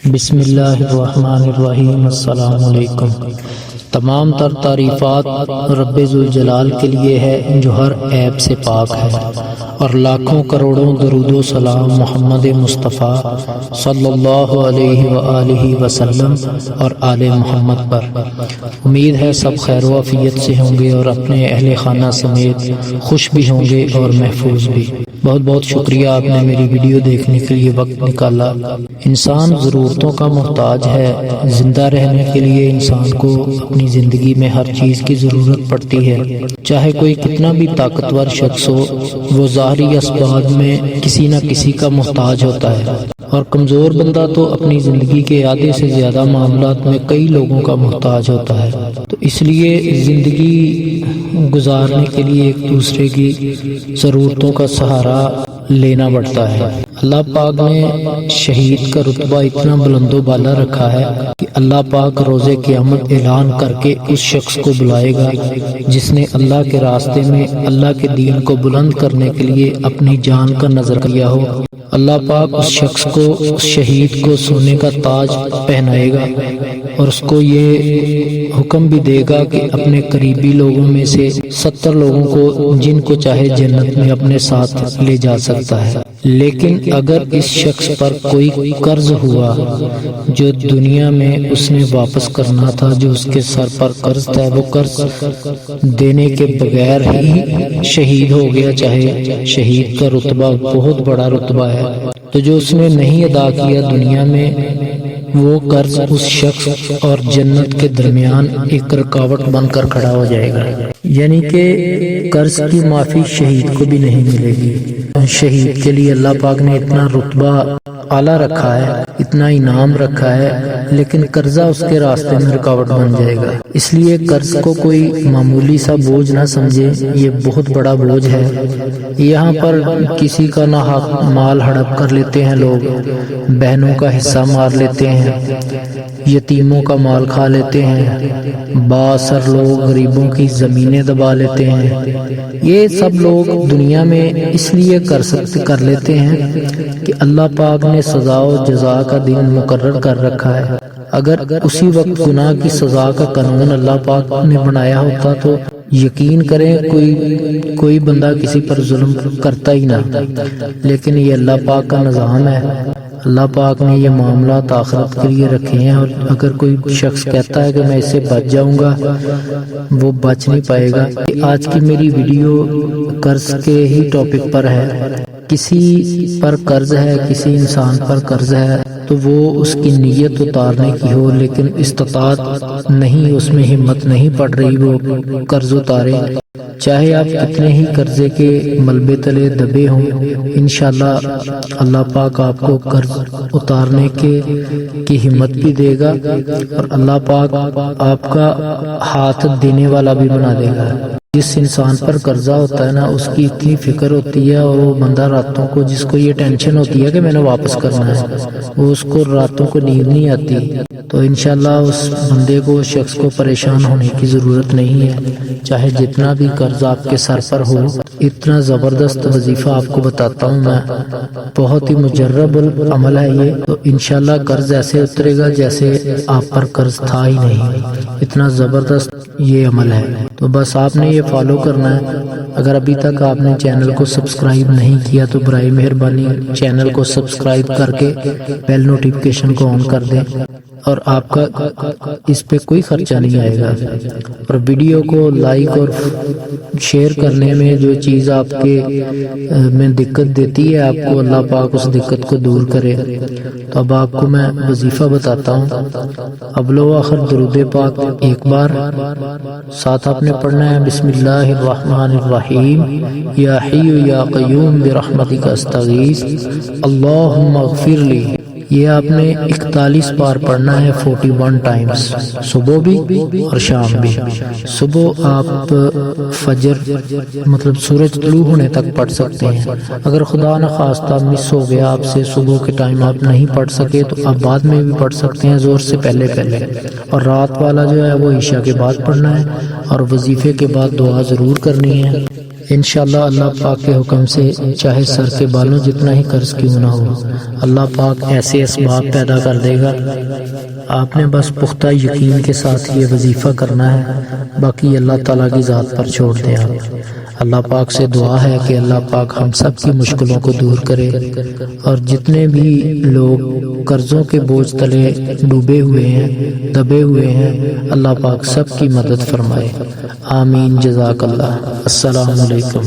بسم اللہ الرحمن الرحیم۔ السلام علیکم۔ تمام تر تعریفات رب ذوالجلال کے لیے ہے جو ہر عیب سے پاک ہے، اور لاکھوں کروڑوں درود و سلام محمد مصطفیٰ صلی اللہ علیہ وآلہ وسلم اور آل محمد پر۔ امید ہے سب خیر و عافیت سے ہوں گے اور اپنے اہل خانہ سمیت خوش بھی ہوں گے اور محفوظ بھی۔ بہت بہت شکریہ آپ نے میری ویڈیو دیکھنے کے لیے وقت نکالا۔ انسان ضرورتوں کا محتاج ہے۔ زندہ رہنے کے لیے انسان کو اپنی زندگی میں ہر چیز کی ضرورت پڑتی ہے، چاہے کوئی کتنا بھی طاقتور شخص ہو، وہ ظاہری اسباب میں کسی نہ کسی کا محتاج ہوتا ہے، اور کمزور بندہ تو اپنی زندگی کے آدھے سے زیادہ معاملات میں کئی لوگوں کا محتاج ہوتا ہے۔ تو اس لیے زندگی گزارنے کے لیے ایک دوسرے کی ضرورتوں کا سہارا لینا پڑتا ہے۔ اللہ پاک نے شہید کا رتبہ اتنا بلند و بالا رکھا ہے کہ اللہ پاک روز قیامت اعلان کر کے اس شخص کو بلائے گا جس نے اللہ کے راستے میں اللہ کے دین کو بلند کرنے کے لیے اپنی جان کا نذر کیا ہو۔ اللہ پاک اس شخص کو، اس شہید کو سونے کا تاج پہنائے گا اور اس کو یہ حکم بھی دے گا کہ اپنے قریبی لوگوں میں سے 70 لوگوں کو جن کو چاہے جنت میں اپنے ساتھ لے جا سکتا ہے۔ لیکن اگر اس شخص پر کوئی قرض ہوا جو دنیا میں اس نے واپس کرنا تھا، جو اس کے سر پر قرض تھا، وہ قرض دینے کے بغیر ہی شہید ہو گیا، چاہے شہید کا رتبہ بہت بڑا رتبہ ہے، تو جو اس نے نہیں ادا کیا دنیا میں، وہ قرض اس شخص اور جنت کے درمیان ایک رکاوٹ بن کر کھڑا ہو جائے گا، یعنی کہ قرض کی معافی شہید کو بھی نہیں ملے گی۔ شہید کے لیے اللہ پاک نے اتنا رتبہ اعلیٰ رکھا ہے، اتنا انعام رکھا ہے، لیکن قرضہ اس کے راستے میں رکاوٹ بن جائے گا۔ اس لیے قرض کو کوئی معمولی سا بوجھ نہ سمجھے، یہ بہت بڑا بوجھ ہے۔ یہاں پر کسی کا نہ حق مال ہڑپ کر لیتے ہیں لوگ، بہنوں کا حصہ مار لیتے ہیں، یتیموں کا مال کھا لیتے ہیں، بااثر لوگ غریبوں کی زمینیں دبا لیتے ہیں۔ یہ سب لوگ دنیا میں اس لیے کر لیتے ہیں کہ اللہ پاک نے سزا و جزا کا دن مقرر کر رکھا ہے۔ اگر اسی وقت گناہ کی سزا کا قانون اللہ پاک نے بنایا ہوتا تو یقین کریں کوئی بندہ کسی پر ظلم کرتا ہی نہ، لیکن یہ اللہ پاک کا نظام ہے۔ اللہ پاک نے یہ معاملات آخرت کے لیے رکھے ہیں، اور اگر کوئی شخص کہتا ہے کہ میں اس سے بچ جاؤں گا، وہ بچ نہیں پائے گا۔ آج کی میری ویڈیو قرض کے ہی ٹاپک پر ہے۔ کسی پر قرض ہے، کسی انسان پر قرض ہے، تو وہ اس کی نیت اتارنے کی ہو، لیکن استطاعت نہیں، اس میں ہمت نہیں پڑ رہی وہ قرض اتارے، چاہے آپ کتنے ہی قرضے کے ملبے تلے دبے ہوں، انشاءاللہ اللہ پاک آپ کو قرض اتارنے کی ہمت بھی دے گا، اور اللہ پاک آپ کا ہاتھ دینے والا بھی بنا دے گا۔ جس انسان پر قرضہ ہوتا ہے نا، اس کی اتنی فکر ہوتی ہے، اور وہ بندہ راتوں کو، جس کو یہ ٹینشن ہوتی ہے کہ میں نے واپس کرنا ہے، وہ اس کو راتوں کو نیند نہیں آتی۔ تو انشاءاللہ اس بندے کو، اس شخص کو پریشان ہونے کی ضرورت نہیں ہے، چاہے جتنا بھی قرض آپ کے سر پر ہو۔ اتنا زبردست وظیفہ آپ کو بتاتا ہوں میں، بہت ہی مجرب العمل ہے یہ۔ تو انشاءاللہ قرض ایسے اترے گا جیسے آپ پر قرض تھا ہی نہیں، اتنا زبردست یہ عمل ہے۔ تو بس آپ نے یہ فالو کرنا ہے۔ اگر ابھی تک آپ نے چینل کو سبسکرائب نہیں کیا تو برائے مہربانی چینل کو سبسکرائب کر کے بیل نوٹیفیکیشن کو آن کر دیں، اور آپ کا اس پہ کوئی خرچہ نہیں آئے گا۔ اور ویڈیو کو لائک اور شیئر کرنے میں جو چیز آپ کے میں دقت دیتی ہے آپ کو، اللہ پاک اس دقت کو دور کرے۔ تو اب آپ کو میں وظیفہ بتاتا ہوں۔ اول و آخر درود پاک ایک بار، ساتھ آپ نے پڑھنا ہے بسم اللہ الرحمن الرحیم، یا حی یا قیوم برحمتک استغیث اللہم اغفر لی۔ یہ آپ نے 41 بار پڑھنا ہے، 41 ٹائمز، صبح بھی اور شام بھی۔ صبح آپ فجر مطلب سورج طلوع ہونے تک پڑھ سکتے ہیں۔ اگر خدا نخواستہ مس ہو گیا آپ سے، صبح کے ٹائم آپ نہیں پڑھ سکے، تو آپ بعد میں بھی پڑھ سکتے ہیں، زور سے پہلے۔ اور رات والا جو ہے وہ عشاء کے بعد پڑھنا ہے، اور وظیفے کے بعد دعا ضرور کرنی ہے۔ انشاءاللہ اللہ پاک کے حکم سے چاہے سر کے بالوں جتنا ہی قرض کیوں نہ ہو، اللہ پاک ایسے اسباب پیدا کر دے گا۔ آپ نے بس پختہ یقین کے ساتھ یہ وظیفہ کرنا ہے، باقی اللہ تعالیٰ کی ذات پر چھوڑ دیں آپ۔ اللہ پاک سے دعا ہے کہ اللہ پاک ہم سب کی مشکلوں کو دور کرے، اور جتنے بھی لوگ قرضوں کے بوجھ تلے ڈوبے ہوئے ہیں، دبے ہوئے ہیں، اللہ پاک سب کی مدد فرمائے۔ آمین۔ جزاک اللہ۔ السلام علیکم۔